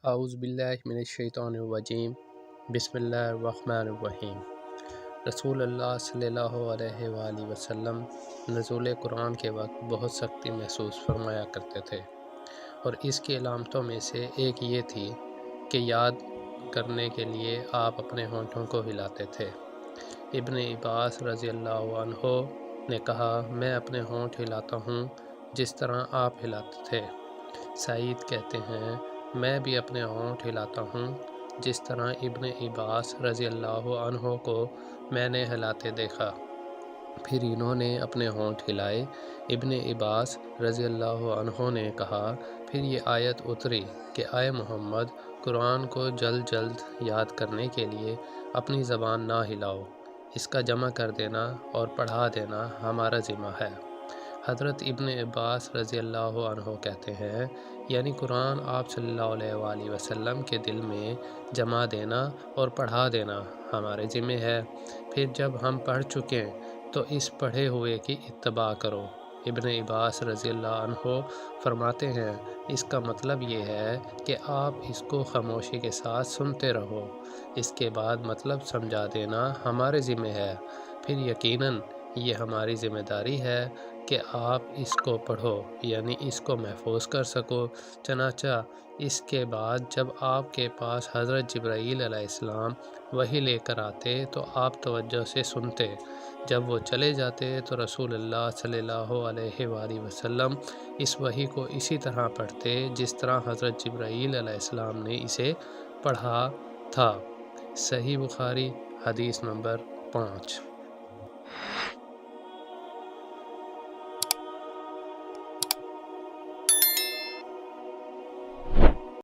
اعوذ باللہ من الشیطان الرجیم بسم اللہ الرحمن الرحیم۔ رسول اللہ صلی اللہ علیہ وآلہ وسلم نزول قرآن کے وقت بہت سختی محسوس فرمایا کرتے تھے، اور اس کی علامتوں میں سے ایک یہ تھی کہ یاد کرنے کے لیے آپ اپنے ہونٹوں کو ہلاتے تھے۔ ابن عباس رضی اللہ عنہ نے کہا، میں اپنے ہونٹ ہلاتا ہوں جس طرح آپ ہلاتے تھے۔ سعید کہتے ہیں، میں بھی اپنے ہونٹ ہلاتا ہوں جس طرح ابن عباس رضی اللہ عنہ کو میں نے ہلاتے دیکھا۔ پھر انہوں نے اپنے ہونٹ ہلائے۔ ابن عباس رضی اللہ عنہ نے کہا، پھر یہ آیت اتری کہ اے محمد، قرآن کو جلد جلد یاد کرنے کے لیے اپنی زبان نہ ہلاؤ، اس کا جمع کر دینا اور پڑھا دینا ہمارا ذمہ ہے۔ حضرت ابن عباس رضی اللہ عنہ کہتے ہیں، یعنی قرآن آپ صلی اللہ علیہ وآلہ وسلم کے دل میں جما دینا اور پڑھا دینا ہمارے ذمہ ہے۔ پھر جب ہم پڑھ چکیں تو اس پڑھے ہوئے کی اتباع کرو۔ ابن عباس رضی اللہ عنہ فرماتے ہیں، اس کا مطلب یہ ہے کہ آپ اس کو خاموشی کے ساتھ سنتے رہو، اس کے بعد مطلب سمجھا دینا ہمارے ذمہ ہے۔ پھر یقیناً یہ ہماری ذمہ داری ہے کہ آپ اس کو پڑھو، یعنی اس کو محفوظ کر سکو۔ چنانچہ اس کے بعد جب آپ کے پاس حضرت جبرائیل علیہ السلام وحی لے کر آتے تو آپ توجہ سے سنتے، جب وہ چلے جاتے تو رسول اللہ صلی اللہ علیہ وآلہ وسلم اس وحی کو اسی طرح پڑھتے جس طرح حضرت جبرائیل علیہ السلام نے اسے پڑھا تھا۔ صحیح بخاری حدیث نمبر 5۔